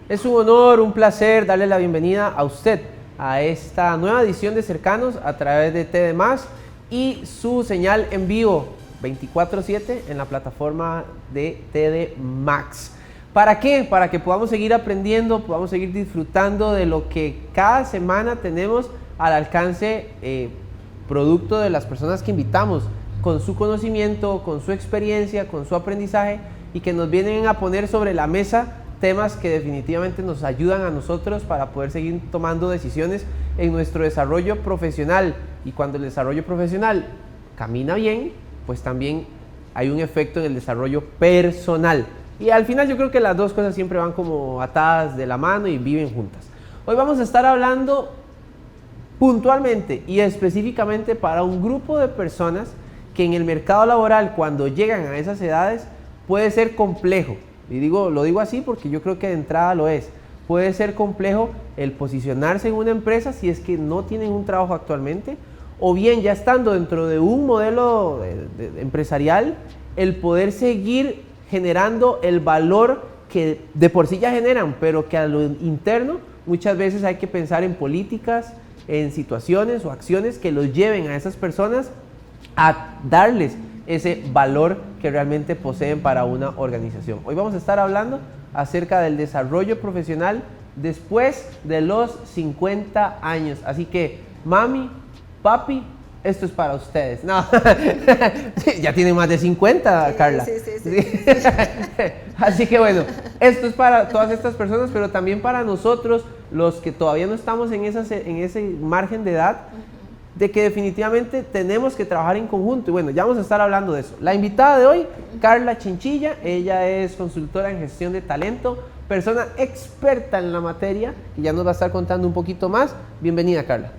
Es un honor, un placer darle la bienvenida a usted a esta nueva edición de Cercanos a través de TD Más y su señal en vivo 24/7 en la plataforma de TD Max. ¿Para qué? Para que podamos seguir aprendiendo, podamos seguir disfrutando de lo que cada semana tenemos al alcance, producto de las personas que invitamos, con su conocimiento, con su experiencia, con su aprendizaje, y que nos vienen a poner sobre la mesa temas que definitivamente nos ayudan a nosotros para poder seguir tomando decisiones en nuestro desarrollo profesional. Y cuando el desarrollo profesional camina bien, pues también hay un efecto en el desarrollo personal. Y al final yo creo que las dos cosas siempre van como atadas de la mano y viven juntas. Hoy vamos a estar hablando puntualmente y específicamente para un grupo de personas que en el mercado laboral, cuando llegan a esas edades, puede ser complejo. Y lo digo así porque yo creo que de entrada lo es. Puede ser complejo el posicionarse en una empresa si es que no tienen un trabajo actualmente, o bien ya estando dentro de un modelo empresarial, el poder seguir generando el valor que de por sí ya generan, pero que a lo interno muchas veces hay que pensar en políticas, en situaciones o acciones que los lleven a esas personas a darles ese valor que realmente poseen para una organización. Hoy vamos a estar hablando acerca del desarrollo profesional después de los 50 años. Así que, mami, papi, esto es para ustedes. No, ya tienen más de 50, Carla. Sí. Así que bueno, esto es para todas estas personas, pero también para nosotros, los que todavía no estamos en ese margen de edad, de que definitivamente tenemos que trabajar en conjunto. Y bueno, ya vamos a estar hablando de eso. La invitada de hoy, Carla Chinchilla, ella es consultora en gestión de talento, persona experta en la materia, y ya nos va a estar contando un poquito más. Bienvenida, Carla.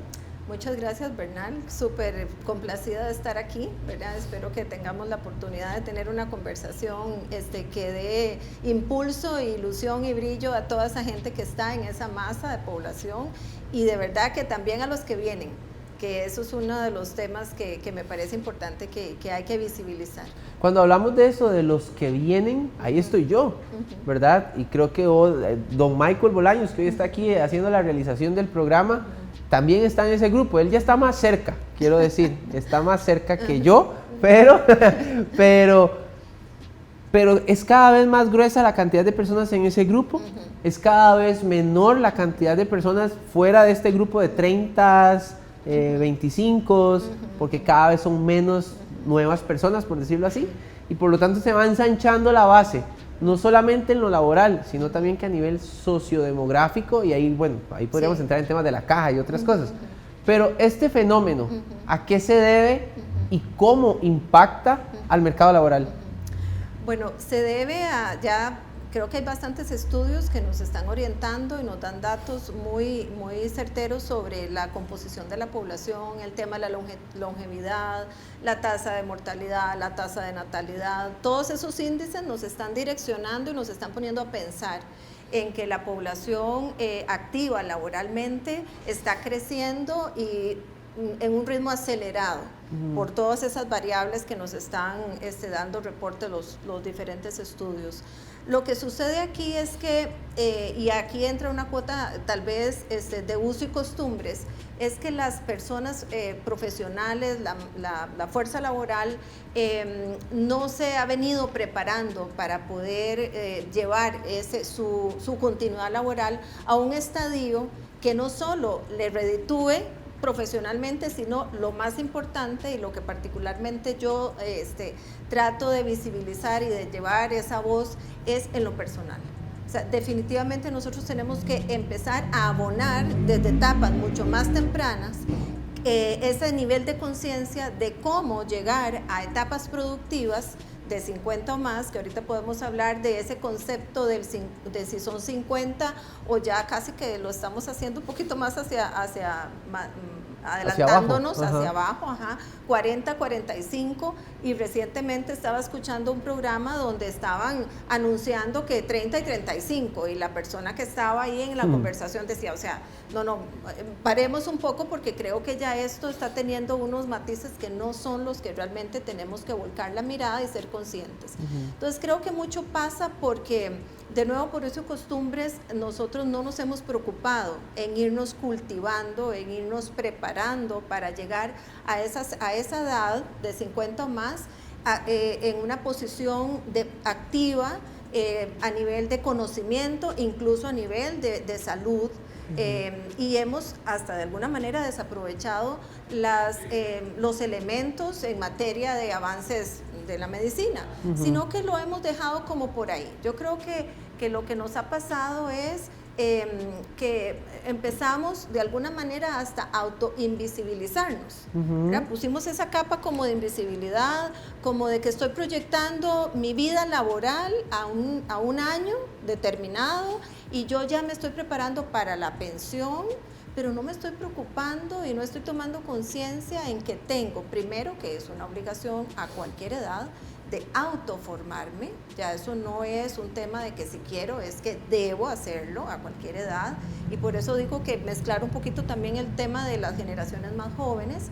Muchas gracias, Bernal. Súper complacida de estar aquí, ¿verdad? Espero que tengamos la oportunidad de tener una conversación que dé impulso, ilusión y brillo a toda esa gente que está en esa masa de población, y de verdad que también a los que vienen, que eso es uno de los temas que me parece importante que hay que visibilizar. Cuando hablamos de eso, de los que vienen, ahí estoy yo, ¿verdad? Y creo que don Michael Bolaños, que hoy está aquí haciendo la realización del programa, también está en ese grupo. Él ya está más cerca, quiero decir, está más cerca que yo, pero es cada vez más gruesa la cantidad de personas en ese grupo, es cada vez menor la cantidad de personas fuera de este grupo de 30, 25, porque cada vez son menos nuevas personas, por decirlo así, y por lo tanto se va ensanchando la base, no solamente en lo laboral, sino también que a nivel sociodemográfico, y ahí, bueno, ahí podríamos entrar en temas de la caja y otras cosas. Pero este fenómeno, ¿a qué se debe y cómo impacta al mercado laboral? Bueno, se debe a ya... Creo que hay bastantes estudios que nos están orientando y nos dan datos muy certeros sobre la composición de la población, el tema de la longevidad, la tasa de mortalidad, la tasa de natalidad. Todos esos índices nos están direccionando y nos están poniendo a pensar en que la población activa laboralmente está creciendo y en un ritmo acelerado por todas esas variables que nos están dando reporte los diferentes estudios. Lo que sucede aquí es que, y aquí entra una cuota tal vez de uso y costumbres, es que las personas profesionales, la fuerza laboral, no se ha venido preparando para poder llevar su continuidad laboral a un estadio que no solo le reditúe profesionalmente, sino lo más importante y lo que particularmente yo trato de visibilizar y de llevar esa voz es en lo personal. O sea, definitivamente nosotros tenemos que empezar a abonar desde etapas mucho más tempranas ese nivel de conciencia de cómo llegar a etapas productivas de 50 o más, que ahorita podemos hablar de ese concepto de si son 50 o ya casi que lo estamos haciendo un poquito más adelantándonos hacia abajo, 40, 45, y recientemente estaba escuchando un programa donde estaban anunciando que 30 y 35, y la persona que estaba ahí en la conversación decía, o sea, no, paremos un poco porque creo que ya esto está teniendo unos matices que no son los que realmente tenemos que volcar la mirada y ser conscientes. Entonces creo que mucho pasa porque de nuevo, por eso costumbres, nosotros no nos hemos preocupado en irnos cultivando, en irnos preparando para llegar a esa edad de 50 o más en una posición activa a nivel de conocimiento, incluso a nivel de salud. Y hemos hasta de alguna manera desaprovechado los elementos en materia de avances de la medicina, sino que lo hemos dejado como por ahí. Yo creo que lo que nos ha pasado es que empezamos de alguna manera hasta autoinvisibilizarnos. Pusimos esa capa como de invisibilidad, como de que estoy proyectando mi vida laboral a un año determinado y yo ya me estoy preparando para la pensión, pero no me estoy preocupando y no estoy tomando conciencia en que tengo, primero, que es una obligación a cualquier edad, de autoformarme. Ya eso no es un tema de que si quiero, es que debo hacerlo a cualquier edad, y por eso digo que mezclar un poquito también el tema de las generaciones más jóvenes,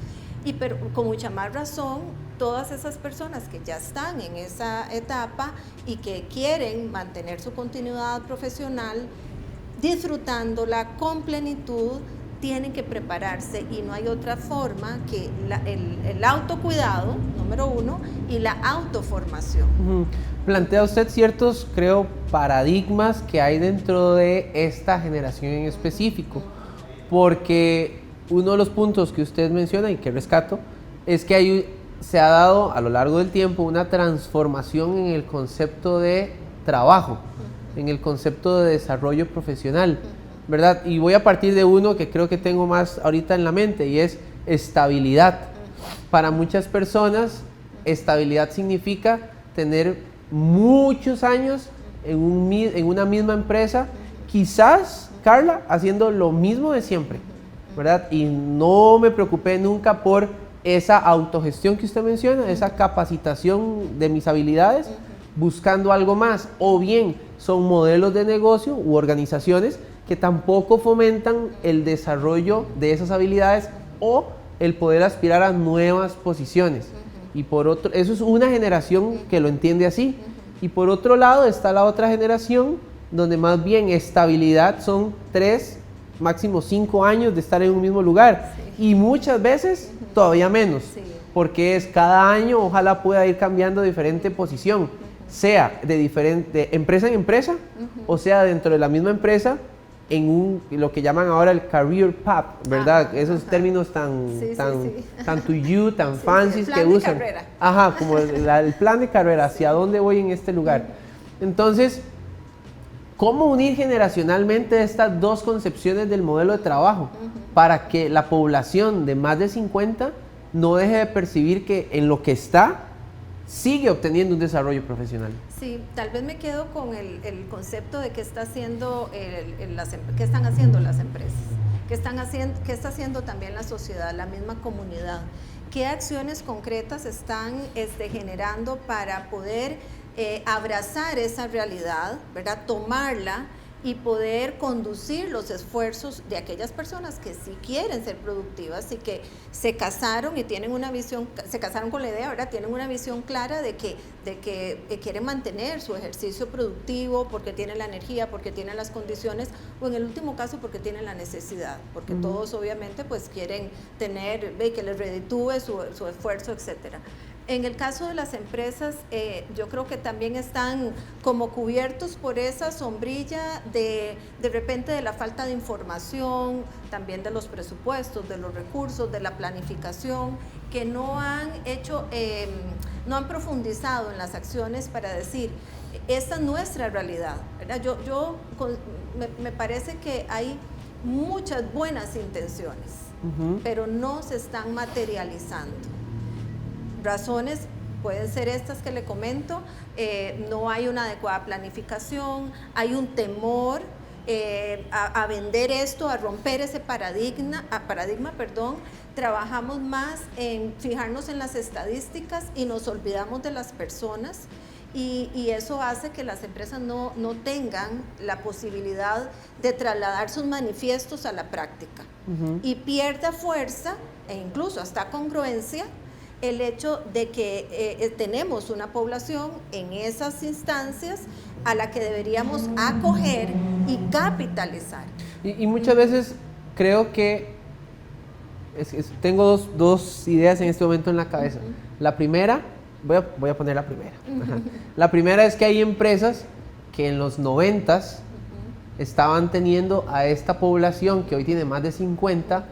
pero con mucha más razón todas esas personas que ya están en esa etapa y que quieren mantener su continuidad profesional disfrutándola con plenitud, tienen que prepararse, y no hay otra forma que el autocuidado, número uno, y la autoformación. Plantea usted ciertos, creo, paradigmas que hay dentro de esta generación en específico, porque uno de los puntos que usted menciona y que rescato es que se ha dado a lo largo del tiempo una transformación en el concepto de trabajo, en el concepto de desarrollo profesional, ¿verdad? Y voy a partir de uno que creo que tengo más ahorita en la mente, y es estabilidad. Para muchas personas, estabilidad significa tener muchos años en una misma empresa, quizás, Carla, haciendo lo mismo de siempre, ¿verdad? Y no me preocupé nunca por esa autogestión que usted menciona, esa capacitación de mis habilidades, buscando algo más. O bien son modelos de negocio u organizaciones que tampoco fomentan el desarrollo de esas habilidades o el poder aspirar a nuevas posiciones. Y por otro, eso es una generación que lo entiende así. Y por otro lado está la otra generación donde más bien estabilidad son 3, máximo 5 años de estar en un mismo lugar. Y muchas veces todavía menos, porque es cada año ojalá pueda ir cambiando diferente posición, sea de empresa en empresa, o sea dentro de la misma empresa, en lo que llaman ahora el career path, ¿verdad? Esos términos tan to you, tan fancy que usan. Como el plan de carrera, hacia dónde voy en este lugar. Entonces, ¿cómo unir generacionalmente estas dos concepciones del modelo de trabajo para que la población de más de 50 no deje de percibir que en lo que está sigue obteniendo un desarrollo profesional? Sí, tal vez me quedo con el concepto de qué está haciendo qué están haciendo las empresas, qué está haciendo también la sociedad, la misma comunidad, qué acciones concretas están generando para poder abrazar esa realidad, ¿verdad? Tomarla y poder conducir los esfuerzos de aquellas personas que sí quieren ser productivas y que se casaron y tienen una visión, se casaron con la idea, ¿verdad? Tienen una visión clara de que quieren mantener su ejercicio productivo porque tienen la energía, porque tienen las condiciones, o en el último caso porque tienen la necesidad, porque todos obviamente pues quieren tener, que les reditúe su esfuerzo, etcétera. En el caso de las empresas, yo creo que también están como cubiertos por esa sombrilla de repente de la falta de información, también de los presupuestos, de los recursos, de la planificación, que no han no han profundizado en las acciones para decir, esta es nuestra realidad, ¿verdad? Me parece que hay muchas buenas intenciones, pero no se están materializando. Razones pueden ser estas que le comento, no hay una adecuada planificación, hay un temor a vender esto, a romper ese paradigma, trabajamos más en fijarnos en las estadísticas y nos olvidamos de las personas, y eso hace que las empresas no tengan la posibilidad de trasladar sus manifiestos a la práctica, y pierda fuerza e incluso hasta congruencia el hecho de que tenemos una población en esas instancias a la que deberíamos acoger y capitalizar. Y muchas veces creo que tengo dos ideas en este momento en la cabeza. La primera, voy a poner la primera. La primera es que hay empresas que en los 90s estaban teniendo a esta población que hoy tiene más de 50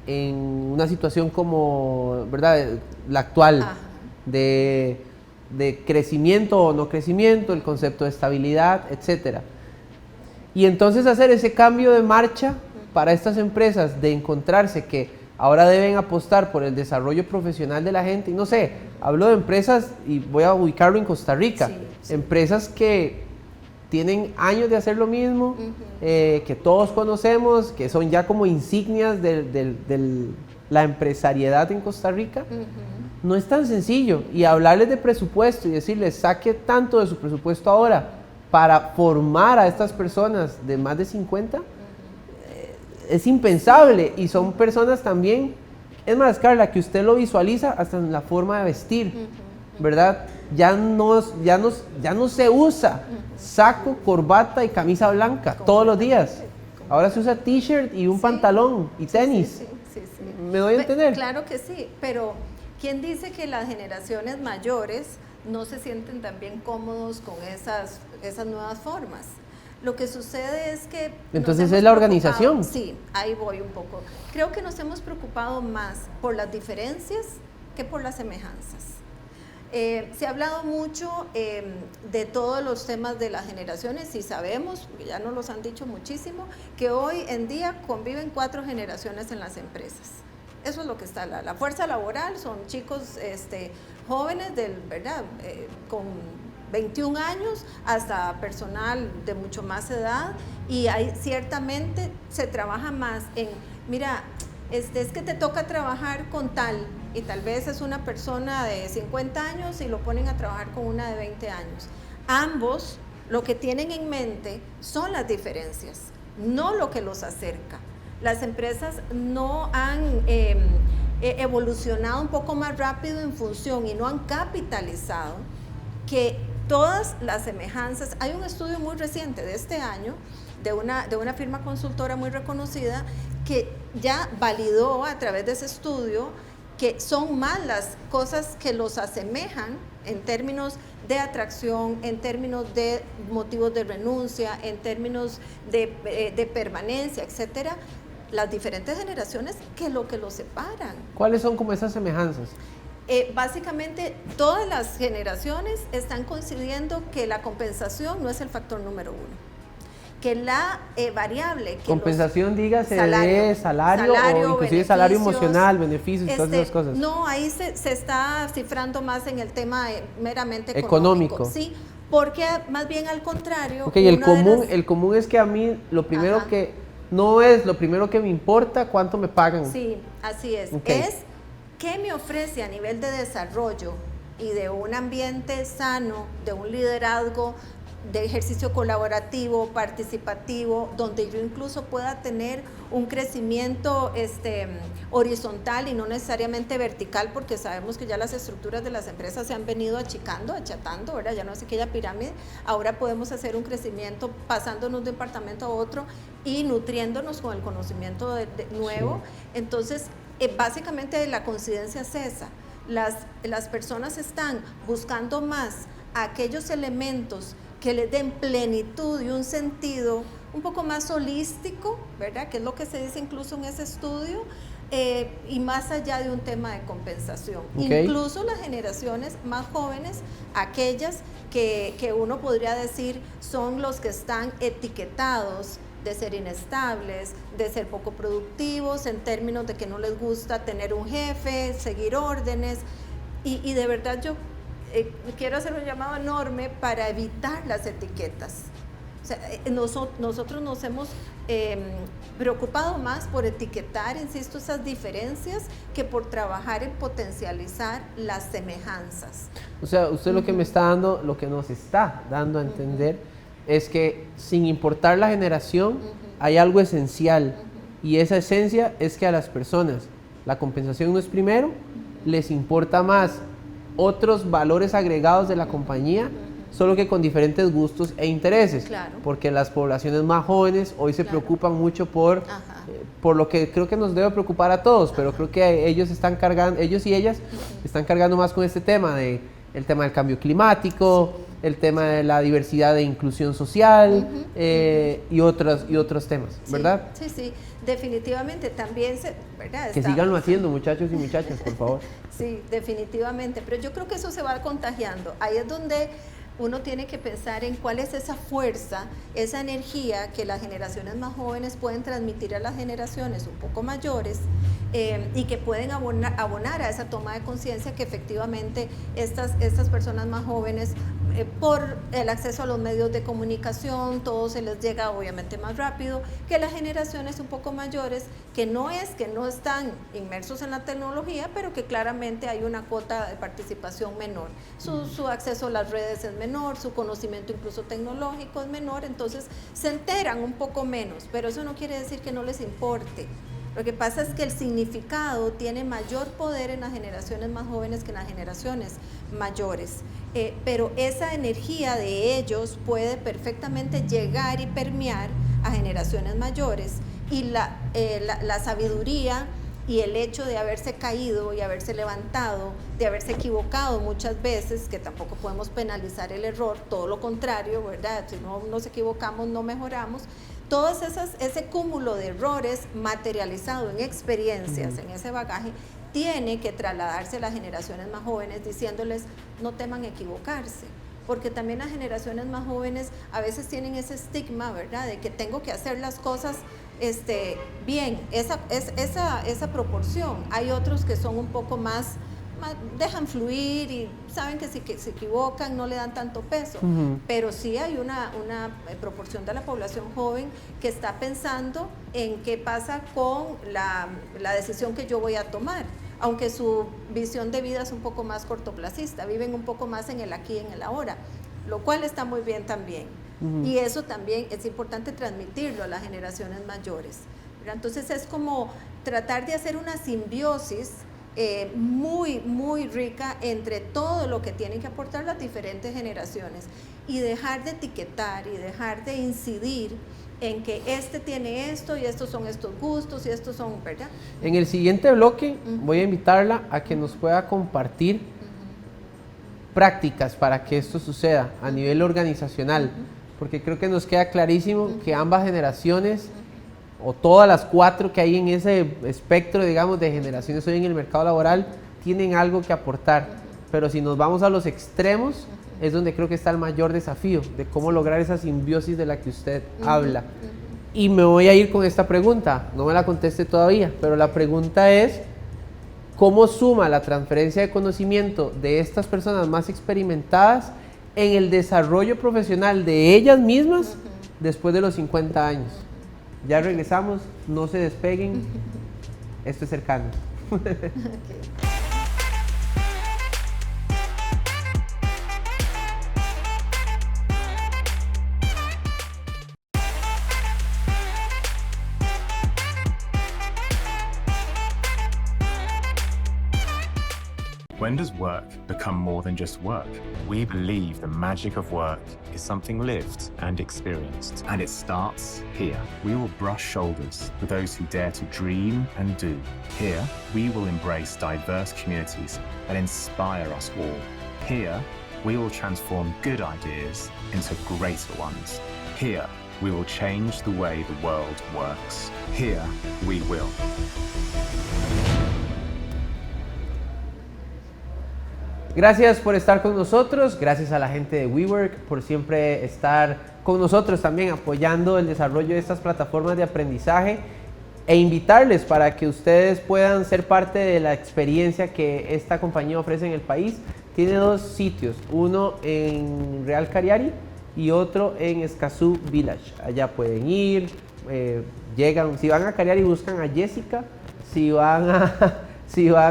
en una situación como, ¿verdad?, la actual, de crecimiento o no crecimiento, el concepto de estabilidad, etc. Y entonces hacer ese cambio de marcha para estas empresas, de encontrarse que ahora deben apostar por el desarrollo profesional de la gente. Y no sé, hablo de empresas, y voy a ubicarlo en Costa Rica, empresas que tienen años de hacer lo mismo, que todos conocemos, que son ya como insignias de la empresariedad en Costa Rica. No es tan sencillo. Y hablarles de presupuesto y decirles, saque tanto de su presupuesto ahora para formar a estas personas de más de 50, es impensable. Y son personas también, es más, Carla, que usted lo visualiza hasta en la forma de vestir, ¿verdad? Ya no se usa saco, corbata y camisa blanca todos los días. Ahora se usa t-shirt y un pantalón y tenis. Sí. ¿Me doy a entender? Claro que sí, pero ¿quién dice que las generaciones mayores no se sienten también cómodos con esas nuevas formas? Lo que sucede es que... Entonces es la organización. Sí, ahí voy un poco. Creo que nos hemos preocupado más por las diferencias que por las semejanzas. Se ha hablado mucho de todos los temas de las generaciones y sabemos, ya nos los han dicho muchísimo, que hoy en día conviven 4 generaciones en las empresas. Eso es lo que está, la fuerza laboral son chicos jóvenes, ¿verdad? Con 21 años hasta personal de mucho más edad, y ahí ciertamente se trabaja más en, mira, es que te toca trabajar con tal, y tal vez es una persona de 50 años y lo ponen a trabajar con una de 20 años. Ambos lo que tienen en mente son las diferencias, no lo que los acerca. Las empresas no han evolucionado un poco más rápido en función y no han capitalizado que todas las semejanzas. Hay un estudio muy reciente de este año de una firma consultora muy reconocida que ya validó a través de ese estudio que son más las cosas que los asemejan en términos de atracción, en términos de motivos de renuncia, en términos de permanencia, etcétera, las diferentes generaciones, que lo que los separan. ¿Cuáles son como esas semejanzas? Básicamente todas las generaciones están coincidiendo que la compensación no es el factor número 1, que la variable... Compensación, dígase, de salario o inclusive salario emocional, beneficios y todas esas cosas. No, ahí se está cifrando más en el tema meramente económico. Sí, porque más bien al contrario... Ok, el común es que a mí lo primero que... No es lo primero que me importa cuánto me pagan. Sí, así es. Okay. Es qué me ofrece a nivel de desarrollo y de un ambiente sano, de un liderazgo, de ejercicio colaborativo, participativo, donde yo incluso pueda tener un crecimiento horizontal y no necesariamente vertical, porque sabemos que ya las estructuras de las empresas se han venido achatando, ¿verdad? Ya no es aquella pirámide. Ahora podemos hacer un crecimiento pasándonos de un departamento a otro y nutriéndonos con el conocimiento nuevo. Sí. Entonces, básicamente la coincidencia es esa. Las personas están buscando más aquellos elementos que les den plenitud y un sentido un poco más holístico, ¿verdad? Que es lo que se dice incluso en ese estudio, y más allá de un tema de compensación. Okay. Incluso las generaciones más jóvenes, aquellas que uno podría decir son los que están etiquetados de ser inestables, de ser poco productivos, en términos de que no les gusta tener un jefe, seguir órdenes, y de verdad yo quiero hacer un llamado enorme para evitar las etiquetas. O sea, nosotros nos hemos preocupado más por etiquetar, insisto, esas diferencias que por trabajar en potencializar las semejanzas. O sea, usted lo que me está dando, lo que nos está dando a entender es que sin importar la generación hay algo esencial, y esa esencia es que a las personas la compensación no es primero, les importa más otros valores agregados de la compañía, solo que con diferentes gustos e intereses. Claro. Porque las poblaciones más jóvenes hoy se preocupan mucho por lo que creo que nos debe preocupar a todos, pero creo que ellos y ellas están cargando más con este tema el tema del cambio climático, el tema de la diversidad e inclusión social, y otros temas, ¿verdad? Sí, sí, definitivamente también ¿verdad? Que síganlo haciendo, muchachos y muchachas, por favor. Sí, definitivamente, pero yo creo que eso se va contagiando. Ahí es donde uno tiene que pensar en cuál es esa fuerza, esa energía que las generaciones más jóvenes pueden transmitir a las generaciones un poco mayores, y que pueden abonar a esa toma de conciencia que efectivamente estas personas más jóvenes, por el acceso a los medios de comunicación, todo se les llega obviamente más rápido que las generaciones un poco mayores, que no están inmersos en la tecnología, pero que claramente hay una cuota de participación menor. Su acceso a las redes es menor, su conocimiento incluso tecnológico es menor, entonces se enteran un poco menos, pero eso no quiere decir que no les importe. Lo que pasa es que el significado tiene mayor poder en las generaciones más jóvenes que en las generaciones mayores, pero esa energía de ellos puede perfectamente llegar y permear a generaciones mayores, y la sabiduría y el hecho de haberse caído y haberse levantado, de haberse equivocado muchas veces, que tampoco podemos penalizar el error, todo lo contrario, ¿verdad? Si no nos equivocamos, no mejoramos. Todas ese cúmulo de errores materializado en experiencias, en ese bagaje, tiene que trasladarse a las generaciones más jóvenes diciéndoles no teman equivocarse, porque también las generaciones más jóvenes a veces tienen ese estigma, ¿verdad?, de que tengo que hacer las cosas bien, esa proporción. Hay otros que son un poco más dejan fluir y saben que si se equivocan no le dan tanto peso, pero sí hay una proporción de la población joven que está pensando en qué pasa con la decisión que yo voy a tomar, aunque su visión de vida es un poco más cortoplacista, viven un poco más en el aquí y en el ahora, lo cual está muy bien también. Y eso también es importante transmitirlo a las generaciones mayores, ¿verdad? Entonces es como tratar de hacer una simbiosis muy, muy rica entre todo lo que tienen que aportar las diferentes generaciones, y dejar de etiquetar y dejar de incidir en que este tiene esto y estos son estos gustos y estos son, ¿verdad? En el siguiente bloque voy a invitarla a que nos pueda compartir prácticas para que esto suceda a nivel organizacional, porque creo que nos queda clarísimo que ambas generaciones, o todas las 4 que hay en ese espectro, digamos, de generaciones hoy en el mercado laboral, tienen algo que aportar, pero si nos vamos a los extremos, es donde creo que está el mayor desafío de cómo lograr esa simbiosis de la que usted habla. Y me voy a ir con esta pregunta, no me la conteste todavía, pero la pregunta es: ¿cómo suma la transferencia de conocimiento de estas personas más experimentadas en el desarrollo profesional de ellas mismas después de los 50 años? Ya regresamos, no se despeguen, esto es Cercano. When does work become more than just work? We believe the magic of work is something lived and experienced, and it starts here. We will brush shoulders with those who dare to dream and do. Here, we will embrace diverse communities and inspire us all. Here, we will transform good ideas into greater ones. Here, we will change the way the world works. Here, we will. Gracias por estar con nosotros, gracias a la gente de WeWork por siempre estar con nosotros también apoyando el desarrollo de estas plataformas de aprendizaje, e invitarles para que ustedes puedan ser parte de la experiencia que esta compañía ofrece en el país. Tiene 2 sitios, uno en Real Cariari y otro en Escazú Village. Allá pueden ir, llegan, si van a Cariari buscan a Jessica, si van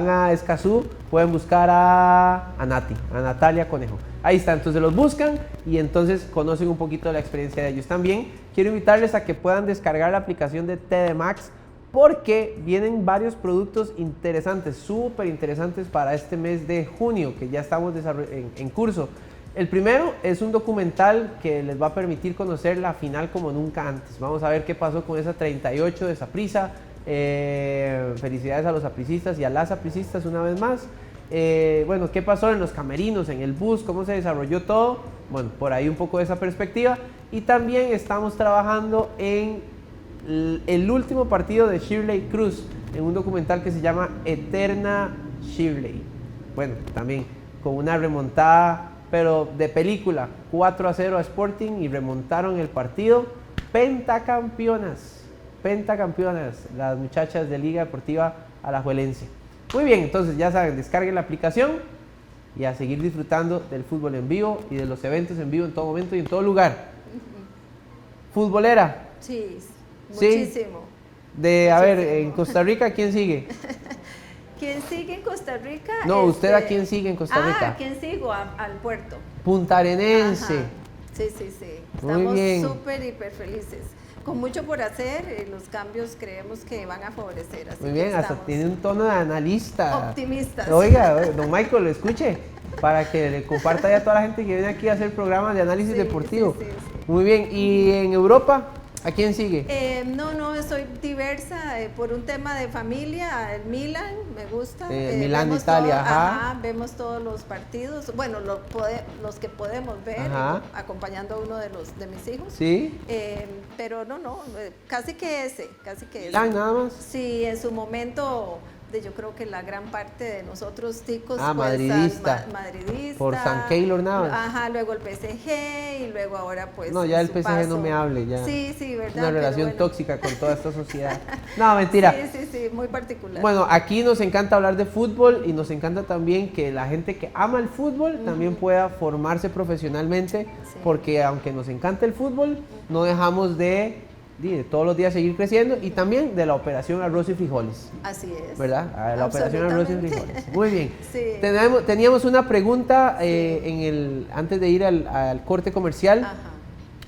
a Escazú pueden buscar a Natalia Conejo. Ahí está, entonces los buscan y entonces conocen un poquito de la experiencia de ellos. También quiero invitarles a que puedan descargar la aplicación de TD Max porque vienen varios productos interesantes, súper interesantes para este mes de junio, que ya estamos en curso. El primero es un documental que les va a permitir conocer la final como nunca antes. Vamos a ver qué pasó con esa 38 de Saprissa. Felicidades a los sapricistas y a las sapricistas una vez más. Bueno, qué pasó en los camerinos, en el bus, cómo se desarrolló todo. Bueno, por ahí un poco de esa perspectiva. Y también estamos trabajando en el último partido de Shirley Cruz, en un documental que se llama Eterna Shirley. Bueno, también con una remontada, pero de película, 4-0 a Sporting y remontaron el partido. Pentacampeonas, las muchachas de Liga Deportiva Alajuelense. Muy bien, entonces ya saben, descarguen la aplicación y a seguir disfrutando del fútbol en vivo y de los eventos en vivo en todo momento y en todo lugar. ¿Futbolera? Sí, ¿Sí? muchísimo. A ver, en Costa Rica, ¿quién sigue? ¿Quién sigue en Costa Rica? No, ¿usted a quién sigue en Costa Rica? ¿A quién sigo? Al Puerto. Puntarenense. Ajá. Sí. Muy bien. Estamos súper, hiper felices. Con mucho por hacer, los cambios creemos que van a favorecer. Así Muy bien, hasta tiene un tono de analista. Optimistas. Oiga, don Michael, lo escuche, para que le comparta ya a toda la gente que viene aquí a hacer programas de análisis deportivo. Sí. Muy bien, ¿y en Europa? ¿A quién sigue? No, soy diversa por un tema de familia. El Milan me gusta. Milán de Italia, ajá. Vemos todos los partidos. Bueno, los que podemos ver, acompañando a uno de mis hijos. Sí. Pero casi que ese. Milán nada más. Sí, en su momento. Yo creo que la gran parte de nosotros ticos madridista. Madridista. Por San Keylor nada. Ajá, luego el PSG y luego ahora pues. No, ya el PSG no me hable ya. Sí, verdad. Una relación tóxica con toda esta sociedad. No, mentira. Sí, muy particular. Bueno, aquí nos encanta hablar de fútbol y nos encanta también que la gente que ama el fútbol también pueda formarse profesionalmente, porque aunque nos encanta el fútbol, no dejamos de todos los días seguir creciendo y también de la operación Arroz y Frijoles. Así es. ¿Verdad? La operación Arroz y Frijoles. Muy bien. Sí. Teníamos una pregunta antes de ir al corte comercial. Ajá.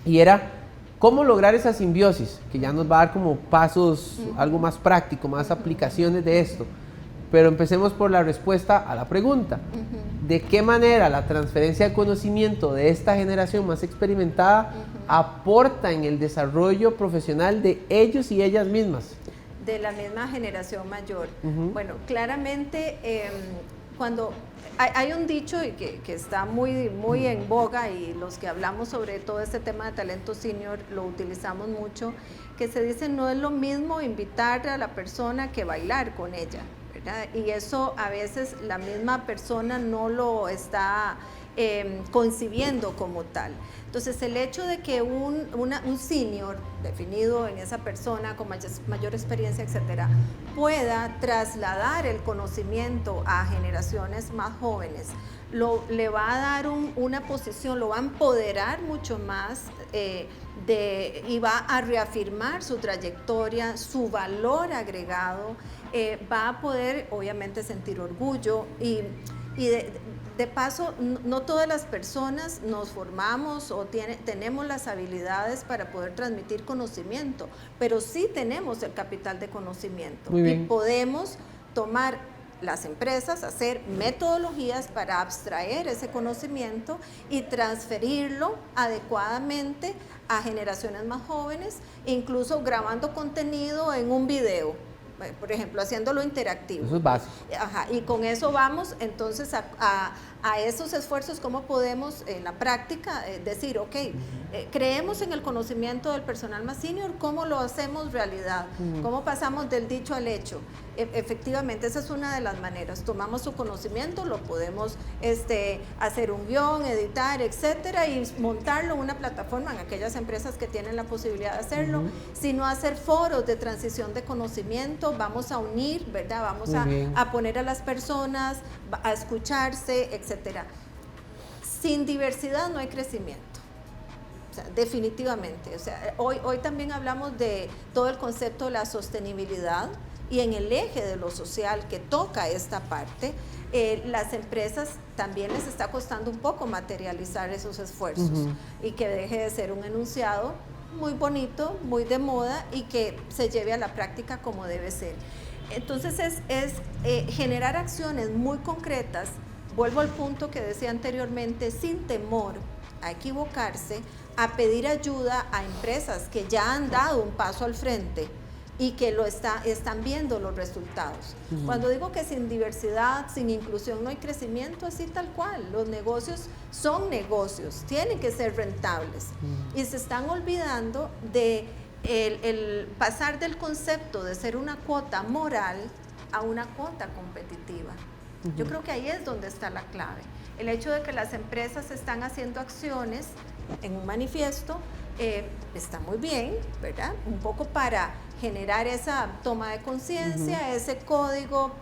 Y era, ¿cómo lograr esa simbiosis? Que ya nos va a dar como pasos, algo más práctico, más aplicaciones de esto. Pero empecemos por la respuesta a la pregunta. ¿De qué manera la transferencia de conocimiento de esta generación más experimentada aporta en el desarrollo profesional de ellos y ellas mismas? De la misma generación mayor. Bueno, claramente cuando hay un dicho y que está muy en boga, y los que hablamos sobre todo este tema de talento senior lo utilizamos mucho, que se dice: no es lo mismo invitar a la persona que bailar con ella, ¿verdad? Y eso a veces la misma persona no lo está concibiendo como tal. Entonces, el hecho de que un senior definido en esa persona con mayor experiencia, etcétera, pueda trasladar el conocimiento a generaciones más jóvenes, le va a dar una posición, lo va a empoderar mucho más y va a reafirmar su trayectoria, su valor agregado, va a poder obviamente sentir orgullo y de paso, no todas las personas nos formamos o tenemos las habilidades para poder transmitir conocimiento, pero sí tenemos el capital de conocimiento. Muy bien. Y podemos tomar las empresas, hacer metodologías para abstraer ese conocimiento y transferirlo adecuadamente a generaciones más jóvenes, incluso grabando contenido en un video. Por ejemplo, haciéndolo interactivo. Eso es básico. Ajá, y con eso vamos entonces a esos esfuerzos. ¿Cómo podemos en la práctica decir, ok, creemos en el conocimiento del personal más senior, cómo lo hacemos realidad? ¿Cómo pasamos del dicho al hecho? Efectivamente, esa es una de las maneras. Tomamos su conocimiento, lo podemos hacer un guión, editar, etcétera, y montarlo en una plataforma en aquellas empresas que tienen la posibilidad de hacerlo, sino hacer foros de transición de conocimiento. Vamos a unir, ¿verdad? Vamos a poner a las personas a escucharse, etcétera. Sin diversidad no hay crecimiento. O sea, definitivamente. O sea, hoy también hablamos de todo el concepto de la sostenibilidad, y en el eje de lo social que toca esta parte, las empresas también les está costando un poco materializar esos esfuerzos y que deje de ser un enunciado muy bonito, muy de moda y que se lleve a la práctica como debe ser. Entonces es generar acciones muy concretas, vuelvo al punto que decía anteriormente, sin temor a equivocarse, a pedir ayuda a empresas que ya han dado un paso al frente y que están viendo los resultados. Cuando digo que sin diversidad, sin inclusión no hay crecimiento, así tal cual. Los negocios son negocios, tienen que ser rentables. Y se están olvidando de el pasar del concepto de ser una cuota moral a una cuota competitiva. Yo creo que ahí es donde está la clave. El hecho de que las empresas están haciendo acciones en un manifiesto está muy bien, ¿verdad? Un poco para generar esa toma de conciencia, ese código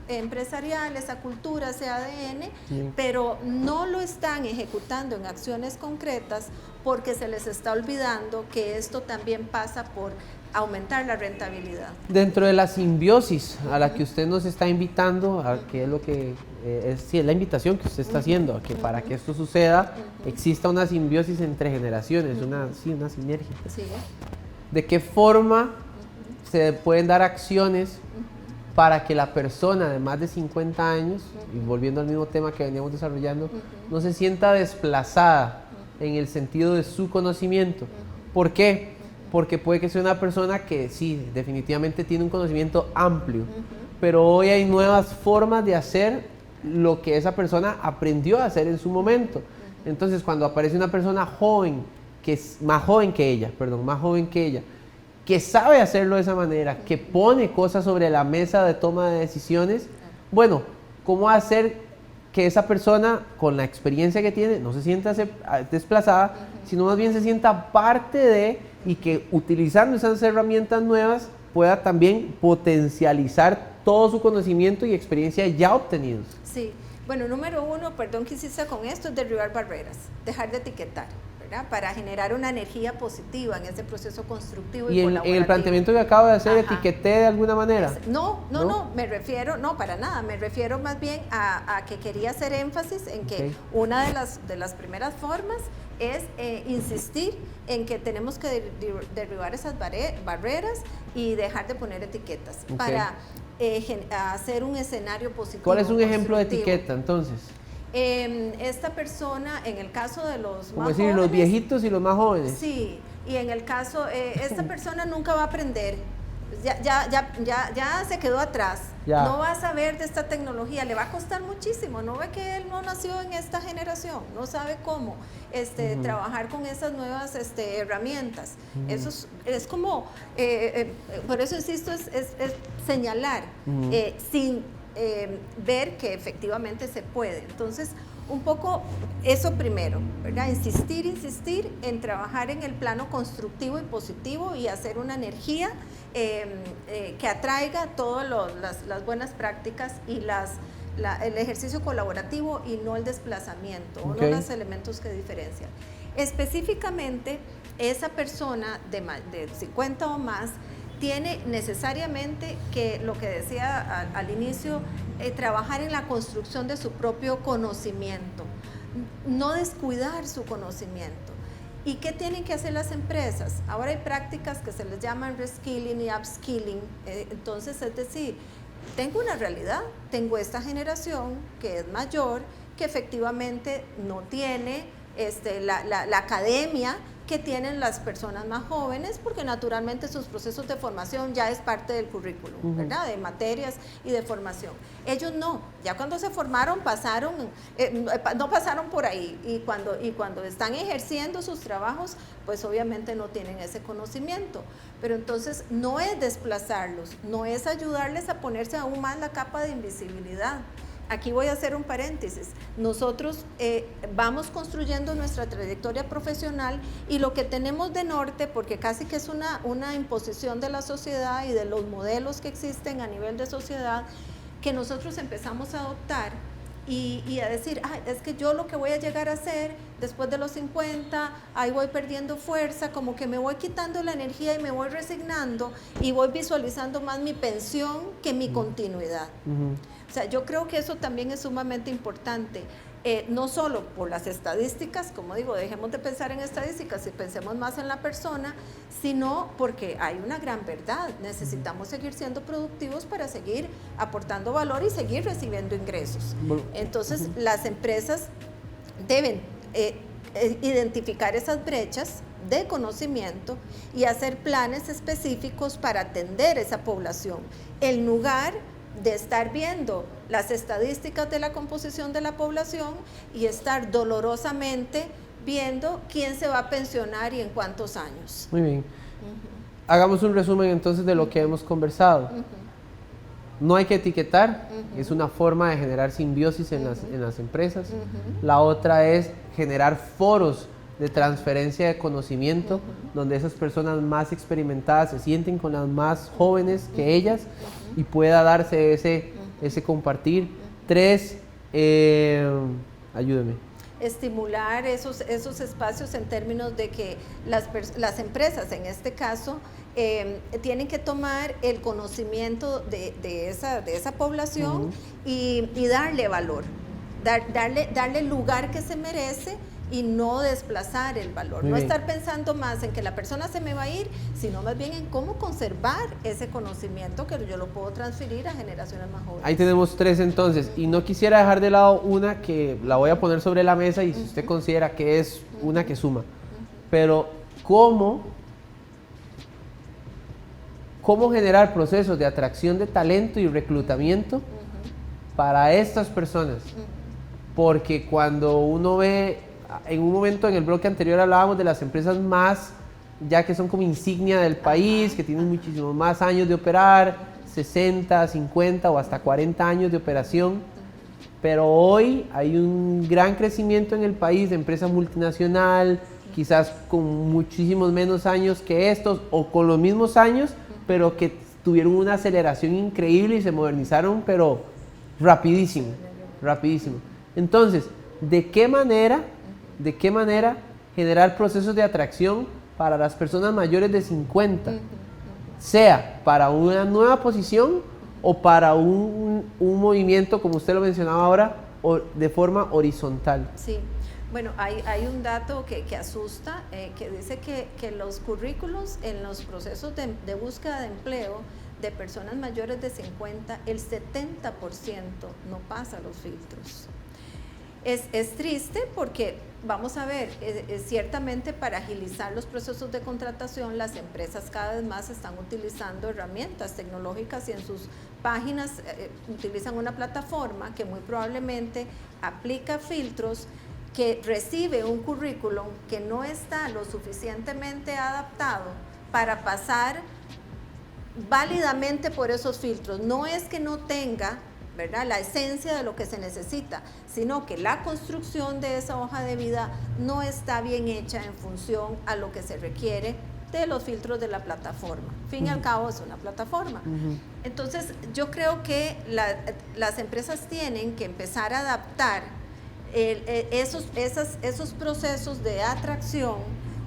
empresarial, esa cultura, ese ADN, pero no lo están ejecutando en acciones concretas porque se les está olvidando que esto también pasa por aumentar la rentabilidad. Dentro de la simbiosis a la que usted nos está invitando, a que es lo que es la invitación que usted está haciendo, a que para que esto suceda exista una simbiosis entre generaciones, una sinergia. Sí. ¿De qué forma se pueden dar acciones para que la persona de más de 50 años, y volviendo al mismo tema que veníamos desarrollando, no se sienta desplazada en el sentido de su conocimiento? ¿Por qué? Porque puede que sea una persona que sí, definitivamente tiene un conocimiento amplio, pero hoy hay nuevas formas de hacer lo que esa persona aprendió a hacer en su momento. Entonces, cuando aparece una persona joven, que es más joven que ella, que sabe hacerlo de esa manera, que pone cosas sobre la mesa de toma de decisiones, bueno, ¿cómo hacer que esa persona, con la experiencia que tiene, no se sienta desplazada, sino más bien se sienta parte de, y que utilizando esas herramientas nuevas pueda también potencializar todo su conocimiento y experiencia ya obtenidos? Sí, bueno, número uno, perdón que insista con esto, es derribar barreras, dejar de etiquetar, ¿verdad? Para generar una energía positiva en ese proceso constructivo y colaborativo. En el planteamiento que acabo de hacer, etiqueté de alguna manera. No, me refiero, no, para nada, me refiero más bien a que quería hacer énfasis en que una de las primeras formas es insistir en que tenemos que derribar esas barreras y dejar de poner etiquetas para hacer un escenario positivo. ¿Cuál es un ejemplo de etiqueta entonces? Esta persona, en el caso de los más jóvenes, los viejitos y los más jóvenes. Sí, y en el caso, esta persona nunca va a aprender, ya se quedó atrás, no va a saber de esta tecnología, le va a costar muchísimo, no ve que él no nació en esta generación, no sabe cómo trabajar con esas nuevas herramientas. Eso es como, por eso insisto, es señalar sin ver que efectivamente se puede. Entonces, un poco eso primero, ¿verdad? Insistir en trabajar en el plano constructivo y positivo y hacer una energía que atraiga todas las buenas prácticas y el ejercicio colaborativo y no el desplazamiento, o no los elementos que diferencian. Específicamente, esa persona de 50 o más tiene necesariamente que, lo que decía al inicio, trabajar en la construcción de su propio conocimiento, no descuidar su conocimiento. ¿Y qué tienen que hacer las empresas? Ahora hay prácticas que se les llaman reskilling y upskilling, entonces es decir, tengo una realidad, tengo esta generación que es mayor, que efectivamente no tiene la academia que tienen las personas más jóvenes, porque naturalmente sus procesos de formación ya es parte del currículum, ¿verdad? De materias y de formación. Ellos no, ya cuando se formaron no pasaron por ahí, y cuando están ejerciendo sus trabajos, pues obviamente no tienen ese conocimiento. Pero entonces no es desplazarlos, no es ayudarles a ponerse aún más la capa de invisibilidad. Aquí voy a hacer un paréntesis. Nosotros vamos construyendo nuestra trayectoria profesional, y lo que tenemos de norte, porque casi que es una imposición de la sociedad y de los modelos que existen a nivel de sociedad, que nosotros empezamos a adoptar y a decir, es que yo lo que voy a llegar a hacer después de los 50, ahí voy perdiendo fuerza, como que me voy quitando la energía y me voy resignando, y voy visualizando más mi pensión que mi continuidad. O sea, yo creo que eso también es sumamente importante. no solo por las estadísticas, como digo, dejemos de pensar en estadísticas y pensemos más en la persona, sino porque hay una gran verdad, necesitamos seguir siendo productivos para seguir aportando valor y seguir recibiendo ingresos. Entonces, las empresas deben identificar esas brechas de conocimiento y hacer planes específicos para atender esa población, en lugar de estar viendo las estadísticas de la composición de la población y estar dolorosamente viendo quién se va a pensionar y en cuántos años. Muy bien. Hagamos un resumen entonces de lo que hemos conversado. No hay que etiquetar, es una forma de generar simbiosis en las empresas. La otra es generar foros de transferencia de conocimiento, donde esas personas más experimentadas se sienten con las más jóvenes que ellas y pueda darse ese compartir. 3, ayúdeme. Estimular esos espacios en términos de que las empresas, en este caso, tienen que tomar el conocimiento de esa población y darle valor, darle el lugar que se merece y no desplazar el valor. Muy no bien. Estar pensando más en que la persona se me va a ir, sino más bien en cómo conservar ese conocimiento que yo lo puedo transferir a generaciones más jóvenes. Ahí tenemos 3 entonces, y no quisiera dejar de lado una que la voy a poner sobre la mesa y si usted considera que es una que suma, pero ¿cómo generar procesos de atracción de talento y reclutamiento para estas personas? Porque cuando uno ve, en un momento en el bloque anterior hablábamos de las empresas más, ya que son como insignia del país, que tienen muchísimos más años de operar, 60, 50 o hasta 40 años de operación, pero hoy hay un gran crecimiento en el país de empresa multinacional, quizás con muchísimos menos años que estos o con los mismos años, pero que tuvieron una aceleración increíble y se modernizaron, pero rapidísimo. Entonces, ¿de qué manera generar procesos de atracción para las personas mayores de 50? Sea para una nueva posición o para un movimiento, como usted lo mencionaba ahora, o de forma horizontal. Sí. Bueno, hay un dato que asusta, que dice que los currículos en los procesos de búsqueda de empleo de personas mayores de 50, el 70% no pasa los filtros. Es triste porque, vamos a ver, ciertamente para agilizar los procesos de contratación, las empresas cada vez más están utilizando herramientas tecnológicas y en sus páginas utilizan una plataforma que muy probablemente aplica filtros, que recibe un currículum que no está lo suficientemente adaptado para pasar válidamente por esos filtros. No es que no tenga, ¿verdad?, la esencia de lo que se necesita, sino que la construcción de esa hoja de vida no está bien hecha en función a lo que se requiere de los filtros de la plataforma. Fin y al cabo es una plataforma. Entonces, yo creo que las empresas tienen que empezar a adaptar esos procesos de atracción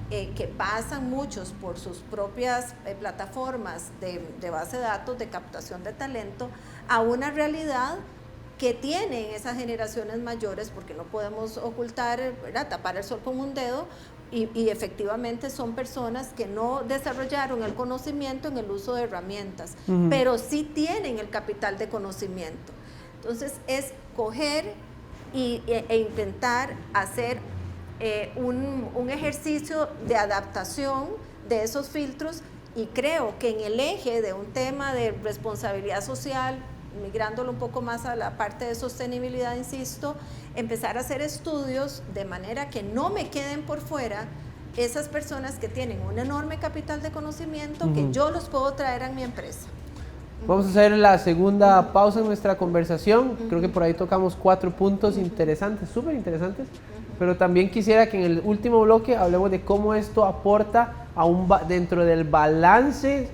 que pasan muchos por sus propias plataformas de base de datos de captación de talento a una realidad que tienen esas generaciones mayores, porque no podemos ocultar, ¿verdad?, tapar el sol con un dedo, y efectivamente son personas que no desarrollaron el conocimiento en el uso de herramientas, pero sí tienen el capital de conocimiento. Entonces es coger e intentar hacer un ejercicio de adaptación de esos filtros, y creo que en el eje de un tema de responsabilidad social, migrándolo un poco más a la parte de sostenibilidad, insisto, empezar a hacer estudios de manera que no me queden por fuera esas personas que tienen un enorme capital de conocimiento que yo los puedo traer a mi empresa. Vamos a hacer la segunda pausa en nuestra conversación. Creo que por ahí tocamos 4 puntos interesantes, súper interesantes, pero también quisiera que en el último bloque hablemos de cómo esto aporta dentro del balance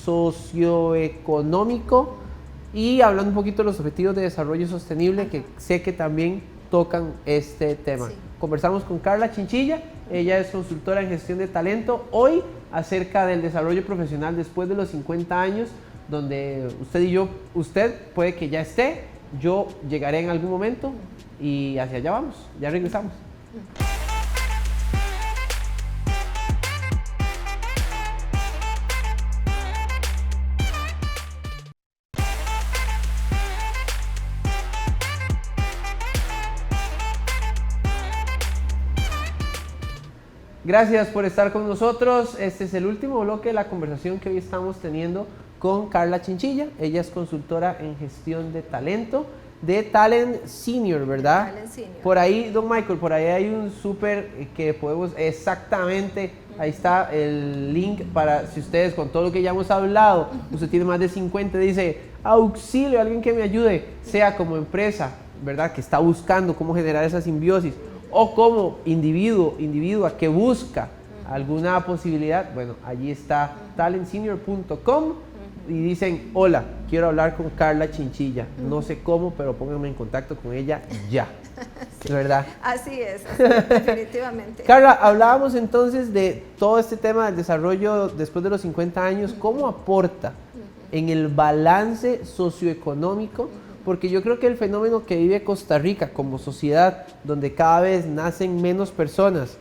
socioeconómico, y hablando un poquito de los objetivos de desarrollo sostenible, que sé que también tocan este tema. Sí. Conversamos con Carla Chinchilla, ella es consultora en gestión de talento, hoy acerca del desarrollo profesional después de los 50 años, donde usted y yo, usted puede que ya esté, yo llegaré en algún momento y hacia allá vamos, ya regresamos. Gracias por estar con nosotros. Este es el último bloque de la conversación que hoy estamos teniendo con Carla Chinchilla. Ella es consultora en gestión de talento de Talent Senior, ¿verdad? Talent Senior. Por ahí, don Michael, por ahí hay un súper que podemos, exactamente, ahí está el link para si ustedes con todo lo que ya hemos hablado, usted tiene más de 50, dice, auxilio, alguien que me ayude, sea como empresa, ¿verdad? Que está buscando cómo generar esa simbiosis, o como individua que busca alguna posibilidad, bueno, allí está talentsenior.com y dicen, hola, quiero hablar con Carla Chinchilla, no sé cómo, pero pónganme en contacto con ella ya, sí. ¿Verdad? Así es, definitivamente. Carla, hablábamos entonces de todo este tema del desarrollo después de los 50 años, ¿cómo aporta en el balance socioeconómico? Porque yo creo que el fenómeno que vive Costa Rica como sociedad, donde cada vez nacen menos personas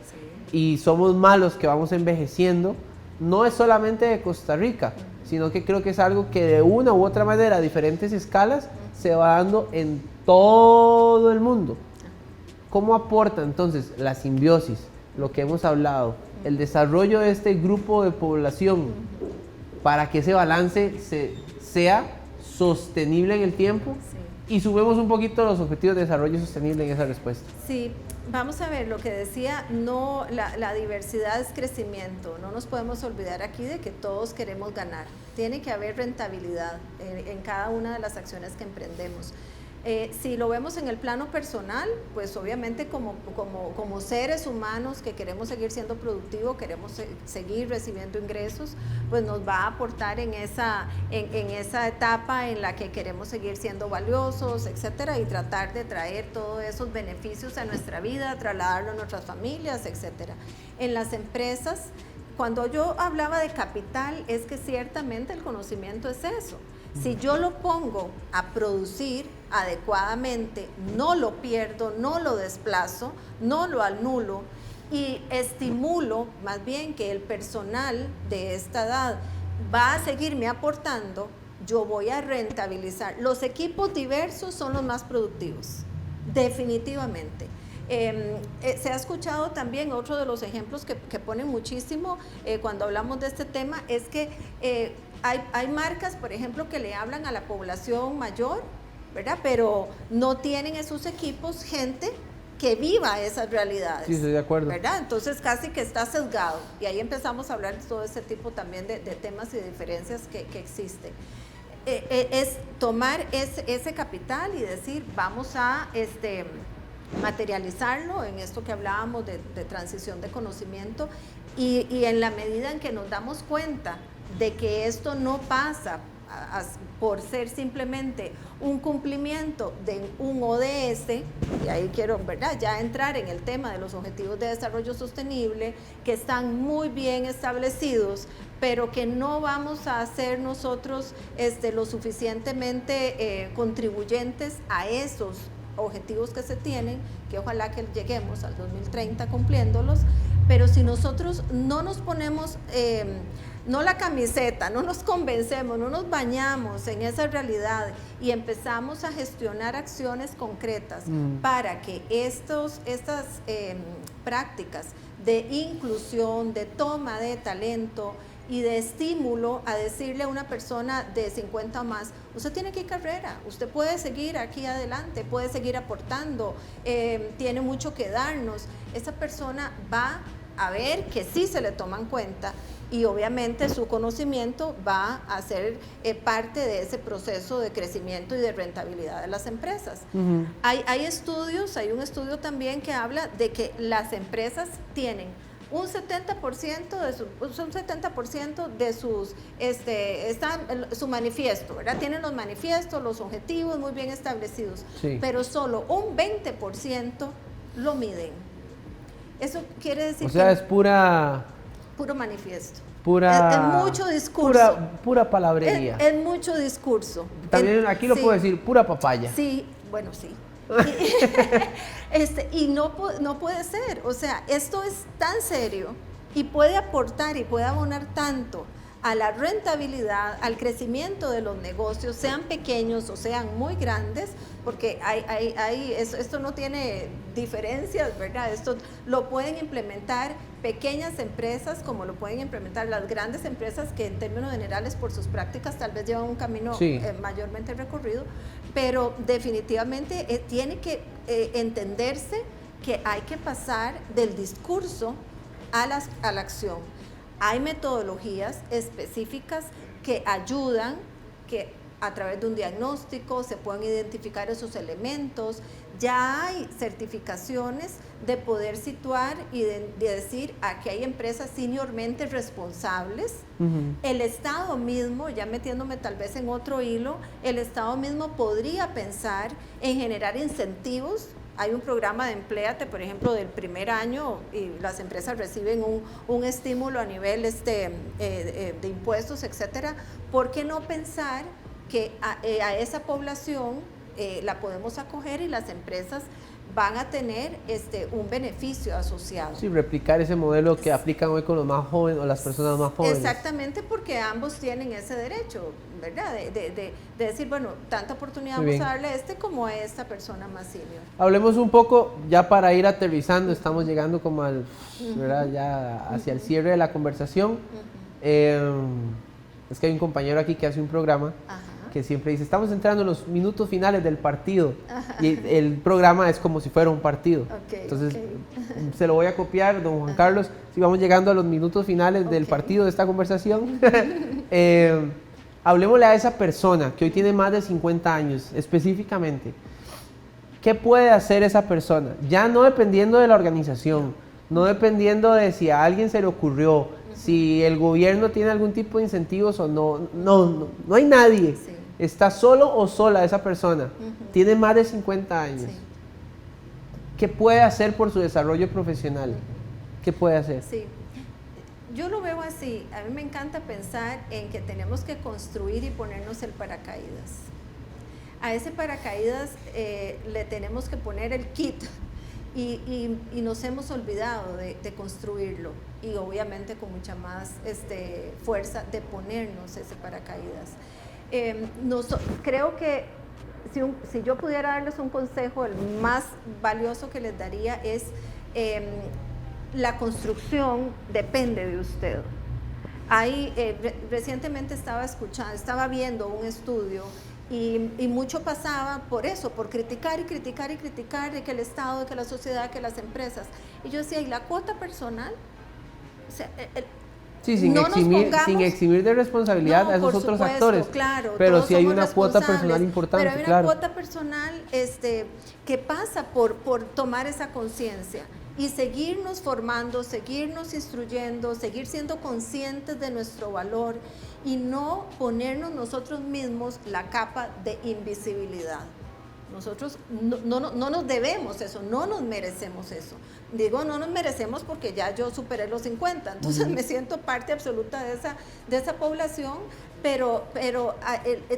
y somos malos que vamos envejeciendo, no es solamente de Costa Rica, sino que creo que es algo que de una u otra manera, a diferentes escalas, se va dando en todo el mundo. ¿Cómo aporta entonces la simbiosis, lo que hemos hablado, el desarrollo de este grupo de población para que ese balance sea sostenible en el tiempo? Y subimos un poquito los objetivos de desarrollo sostenible en esa respuesta. Sí, vamos a ver lo que decía, no, la diversidad es crecimiento, no nos podemos olvidar aquí de que todos queremos ganar, tiene que haber rentabilidad en cada una de las acciones que emprendemos. Si lo vemos en el plano personal, pues obviamente como seres humanos que queremos seguir siendo productivos, queremos seguir recibiendo ingresos, pues nos va a aportar en esa etapa en la que queremos seguir siendo valiosos, etcétera, y tratar de traer todos esos beneficios a nuestra vida, trasladarlo a nuestras familias, etcétera. En las empresas, cuando yo hablaba de capital, es que ciertamente el conocimiento es eso. Si yo lo pongo a producir adecuadamente, no lo pierdo, no lo desplazo, no lo anulo y estimulo más bien que el personal de esta edad va a seguirme aportando, yo voy a rentabilizar. Los equipos diversos son los más productivos, definitivamente. Se ha escuchado también otro de los ejemplos que ponen muchísimo cuando hablamos de este tema, es que hay marcas, por ejemplo, que le hablan a la población mayor, ¿verdad? Pero no tienen en sus equipos gente que viva esas realidades. Sí, estoy de acuerdo. ¿Verdad? Entonces casi que está sesgado. Y ahí empezamos a hablar de todo ese tipo también de temas y de diferencias que existen. Es tomar ese capital y decir, vamos a materializarlo en esto que hablábamos de transición de conocimiento y en la medida en que nos damos cuenta de que esto no pasa por ser simplemente un cumplimiento de un ODS, y ahí quiero, ¿verdad?, ya entrar en el tema de los objetivos de desarrollo sostenible, que están muy bien establecidos, pero que no vamos a ser nosotros lo suficientemente contribuyentes a esos objetivos que se tienen, que ojalá que lleguemos al 2030 cumpliéndolos, pero si nosotros no nos ponemos no la camiseta, no nos convencemos, no nos bañamos en esa realidad y empezamos a gestionar acciones concretas para que estas prácticas de inclusión, de toma de talento y de estímulo a decirle a una persona de 50 o más, usted tiene que ir carrera, usted puede seguir aquí adelante, puede seguir aportando, tiene mucho que darnos, esa persona va a ver que sí se le toma en cuenta y obviamente su conocimiento va a ser parte de ese proceso de crecimiento y de rentabilidad de las empresas. Hay estudios, hay un estudio también que habla de que las empresas tienen un 70% de sus, su manifiesto, ¿verdad? Tienen los manifiestos, los objetivos muy bien establecidos, sí, pero solo un 20% lo miden. Eso quiere decir o sea, es puro manifiesto. Pura, es mucho discurso. Pura palabrería. Es mucho discurso. También aquí lo sí, puedo decir, pura papaya. Sí, bueno, sí. Y no puede ser, o sea, esto es tan serio y puede aportar y puede abonar tanto a la rentabilidad, al crecimiento de los negocios, sean pequeños o sean muy grandes, porque esto no tiene diferencias, ¿verdad? Esto lo pueden implementar pequeñas empresas como lo pueden implementar las grandes empresas que en términos generales por sus prácticas tal vez llevan un camino mayormente recorrido, pero definitivamente tiene que entenderse que hay que pasar del discurso a la acción. Hay metodologías específicas que ayudan, que a través de un diagnóstico se pueden identificar esos elementos. Ya hay certificaciones de poder situar y de decir aquí hay empresas seniormente responsables. El Estado mismo, ya metiéndome tal vez en otro hilo, el Estado mismo podría pensar en generar incentivos. Hay un programa de Empléate, por ejemplo, del primer año y las empresas reciben un estímulo a nivel de impuestos, etcétera. ¿Por qué no pensar que a esa población la podemos acoger y las empresas van a tener un beneficio asociado? Sí, replicar ese modelo que aplican hoy con los más jóvenes o las personas más jóvenes. Exactamente, porque ambos tienen ese derecho, ¿verdad? De decir, bueno, tanta oportunidad vamos a darle a como a esta persona más senior. Hablemos un poco, ya para ir aterrizando, estamos llegando como al, ¿verdad? Ya hacia el cierre de la conversación. Es que hay un compañero aquí que hace un programa que siempre dice, estamos entrando en los minutos finales del partido. Y el programa es como si fuera un partido. Entonces, se lo voy a copiar, don Juan Carlos, si vamos llegando a los minutos finales del partido de esta conversación. Hablemosle a esa persona que hoy tiene más de 50 años, específicamente. ¿Qué puede hacer esa persona? Ya no dependiendo de la organización, no dependiendo de si a alguien se le ocurrió, si el gobierno tiene algún tipo de incentivos o no. No hay nadie. Sí. Está solo o sola esa persona. Tiene más de 50 años. Sí. ¿Qué puede hacer por su desarrollo profesional? ¿Qué puede hacer? Sí. Yo lo veo así. A mí me encanta pensar en que tenemos que construir y ponernos el paracaídas. A ese paracaídas le tenemos que poner el kit y nos hemos olvidado de construirlo y obviamente con mucha más fuerza de ponernos ese paracaídas. Creo que si yo pudiera darles un consejo, el más valioso que les daría es la construcción depende de usted. Recientemente estaba viendo un estudio y mucho pasaba por eso, por criticar y criticar y criticar de que el Estado, de que la sociedad, que las empresas. Y yo decía, ¿y la cuota personal? O sea, sí, sin eximir de responsabilidad a esos otros actores. Claro, pero sí hay una cuota personal importante. Pero hay una cuota personal que pasa por tomar esa conciencia y seguirnos formando, seguirnos instruyendo, seguir siendo conscientes de nuestro valor y no ponernos nosotros mismos la capa de invisibilidad. Nosotros no nos debemos eso, no nos merecemos eso. Digo, no nos merecemos porque ya yo superé los 50, entonces me siento parte absoluta de esa población, pero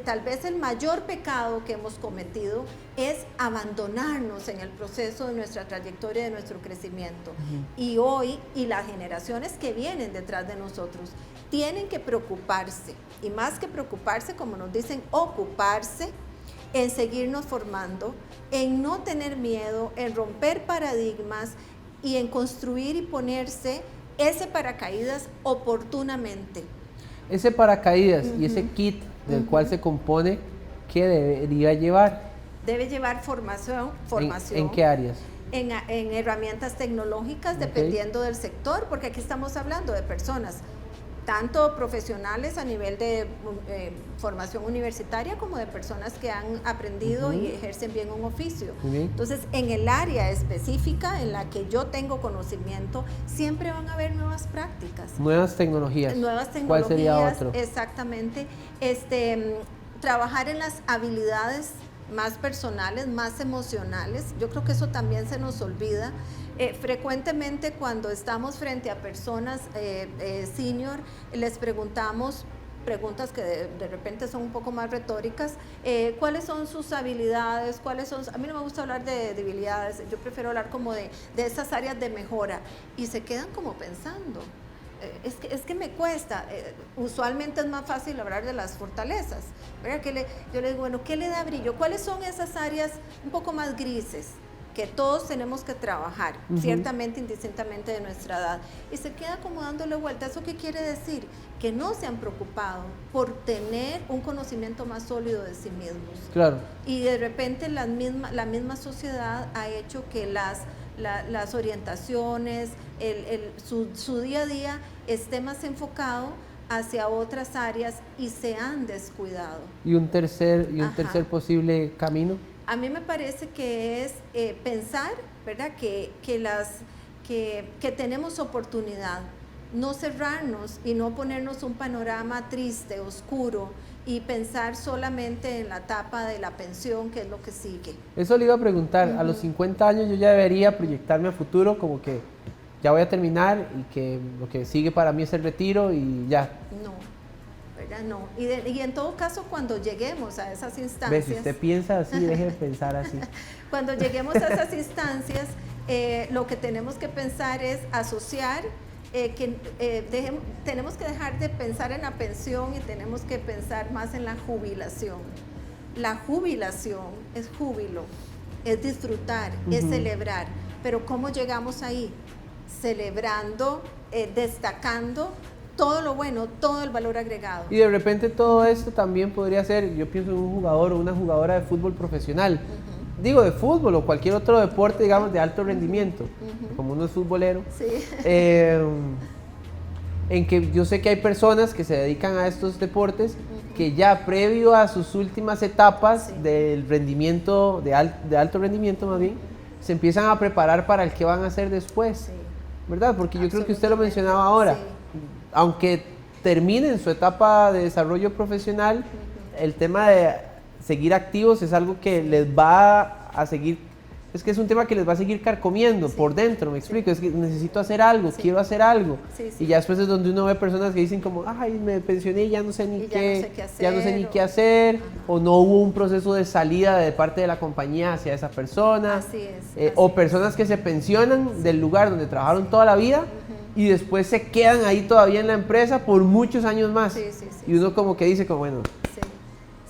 tal vez el mayor pecado que hemos cometido es abandonarnos en el proceso de nuestra trayectoria, de nuestro crecimiento. Y hoy, y las generaciones que vienen detrás de nosotros, tienen que preocuparse, y más que preocuparse, como nos dicen, ocuparse en seguirnos formando, en no tener miedo, en romper paradigmas y en construir y ponerse ese paracaídas oportunamente. Ese paracaídas y ese kit del cual se compone, ¿qué debería llevar? Debe llevar formación. ¿En qué áreas? En herramientas tecnológicas, dependiendo del sector, porque aquí estamos hablando de personas tanto profesionales a nivel de formación universitaria como de personas que han aprendido y ejercen bien un oficio. Entonces, en el área específica en la que yo tengo conocimiento, siempre van a haber nuevas prácticas. Nuevas tecnologías. ¿Cuál sería otro? Exactamente. Trabajar en las habilidades más personales, más emocionales. Yo creo que eso también se nos olvida. Frecuentemente cuando estamos frente a personas senior, les preguntamos preguntas que de repente son un poco más retóricas, ¿cuáles son sus habilidades? A mí no me gusta hablar de debilidades, yo prefiero hablar como de esas áreas de mejora, y se quedan como pensando. Es que me cuesta, usualmente es más fácil hablar de las fortalezas, ¿verdad? Yo le digo, bueno, ¿qué le da brillo? ¿Cuáles son esas áreas un poco más grises que todos tenemos que trabajar, ciertamente, indistintamente de nuestra edad? Y se queda como dándole vuelta. ¿Eso qué quiere decir? Que no se han preocupado por tener un conocimiento más sólido de sí mismos. Claro. Y de repente la misma sociedad ha hecho que las orientaciones, su día a día esté más enfocado hacia otras áreas y se han descuidado. ¿Y un tercer posible camino? A mí me parece que es pensar, ¿verdad?, que tenemos oportunidad, no cerrarnos y no ponernos un panorama triste, oscuro, y pensar solamente en la etapa de la pensión, que es lo que sigue. Eso le iba a preguntar, a los 50 años yo ya debería proyectarme a futuro, como que ya voy a terminar y que lo que sigue para mí es el retiro y ya. No, ¿verdad? No. Y en todo caso, cuando lleguemos a esas instancias... Si usted piensa así, deje de pensar así. Cuando lleguemos a esas instancias, lo que tenemos que pensar es asociar, tenemos que dejar de pensar en la pensión y tenemos que pensar más en la jubilación. La jubilación es júbilo, es disfrutar, es celebrar. Pero ¿cómo llegamos ahí? Celebrando, destacando todo lo bueno, todo el valor agregado. Y de repente todo esto también podría ser, yo pienso en un jugador o una jugadora de fútbol profesional. Digo, de fútbol o cualquier otro deporte, digamos, de alto rendimiento, como uno es futbolero. Sí. En que yo sé que hay personas que se dedican a estos deportes que ya previo a sus últimas etapas del rendimiento, de alto rendimiento más bien, se empiezan a preparar para el que van a hacer después, ¿verdad? Porque yo creo que usted lo mencionaba ahora, aunque terminen su etapa de desarrollo profesional, el tema de seguir activos es algo que les va a seguir, es que es un tema que les va a seguir carcomiendo por dentro, me explico, es que necesito hacer algo, quiero hacer algo, y ya después es donde uno ve personas que dicen como, ay, me pensioné y ya no sé ni qué hacer, o no hubo un proceso de salida de parte de la compañía hacia esa persona, o personas que se pensionan del lugar donde trabajaron toda la vida, y después se quedan ahí todavía en la empresa por muchos años más, y uno como que dice como, bueno...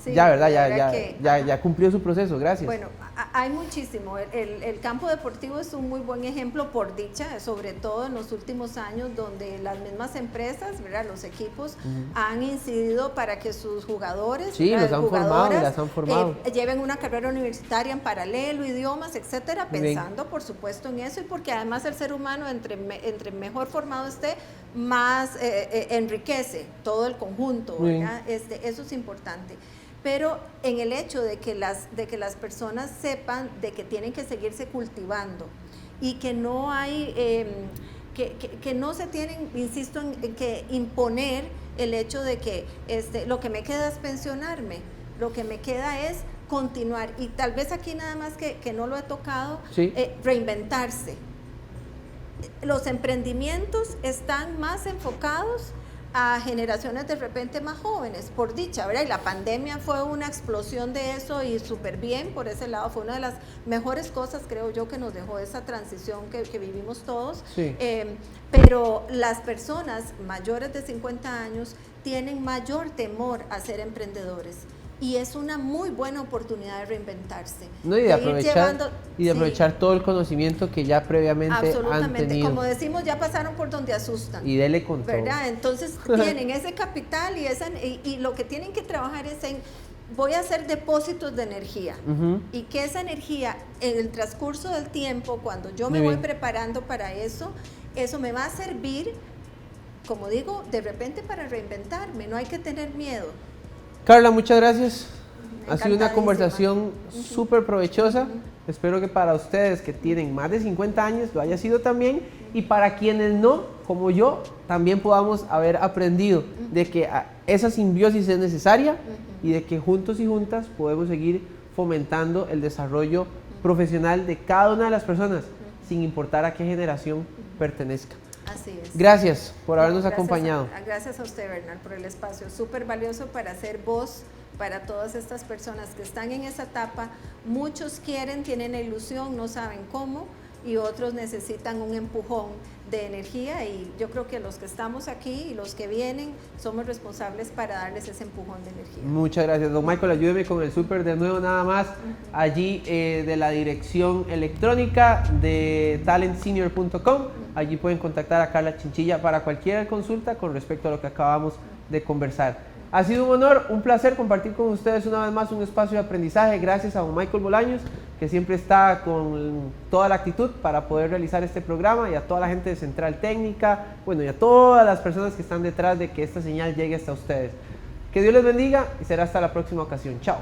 Sí, ya, ¿verdad? Ya cumplió su proceso, gracias. Bueno, hay muchísimo. El campo deportivo es un muy buen ejemplo, por dicha, sobre todo en los últimos años, donde las mismas empresas, ¿verdad?, los equipos han incidido para que sus jugadores, los han formado y las han formado, lleven una carrera universitaria en paralelo, idiomas, etcétera, pensando, por supuesto, en eso, y porque además el ser humano, entre mejor formado esté, más enriquece todo el conjunto, ¿verdad? Eso es importante. Pero en el hecho de que las personas sepan de que tienen que seguirse cultivando y que no hay, que no se tienen, insisto, en que imponer el hecho de que lo que me queda es pensionarme, lo que me queda es continuar, y tal vez aquí nada más que no lo he tocado, reinventarse. Los emprendimientos están más enfocados a generaciones de repente más jóvenes, por dicha, ¿verdad? Y la pandemia fue una explosión de eso, y súper bien por ese lado, fue una de las mejores cosas, creo yo, que nos dejó esa transición que vivimos todos. Pero las personas mayores de 50 años tienen mayor temor a ser emprendedores. Y es una muy buena oportunidad de reinventarse. No, y de aprovechar todo el conocimiento que ya previamente han tenido. Como decimos, ya pasaron por donde asustan. Y dele con ¿verdad? todo. Entonces tienen ese capital y lo que tienen que trabajar es en, voy a hacer depósitos de energía. Y que esa energía, en el transcurso del tiempo, cuando yo me voy preparando para eso me va a servir, como digo, de repente para reinventarme. No hay que tener miedo. Carla, muchas gracias. Ha sido una conversación súper provechosa. Espero que para ustedes que tienen más de 50 años lo haya sido también, y para quienes no, como yo, también podamos haber aprendido de que esa simbiosis es necesaria y de que juntos y juntas podemos seguir fomentando el desarrollo profesional de cada una de las personas, sin importar a qué generación pertenezca. Así es. Gracias por habernos Gracias acompañado. Gracias a usted, Bernal, por el espacio. Súper valioso para hacer voz para todas estas personas que están en esa etapa. Muchos quieren, tienen la ilusión, no saben cómo, y otros necesitan un empujón de energía, y yo creo que los que estamos aquí y los que vienen somos responsables para darles ese empujón de energía. Muchas gracias, don Michael. Ayúdeme con el súper de nuevo nada más. Allí de la dirección electrónica de talentsenior.com. Allí pueden contactar a Carla Chinchilla para cualquier consulta con respecto a lo que acabamos de conversar. Ha sido un honor, un placer compartir con ustedes una vez más un espacio de aprendizaje. Gracias a don Michael Bolaños, que siempre está con toda la actitud para poder realizar este programa, y a toda la gente de Central Técnica, bueno, y a todas las personas que están detrás de que esta señal llegue hasta ustedes. Que Dios les bendiga y será hasta la próxima ocasión. Chao.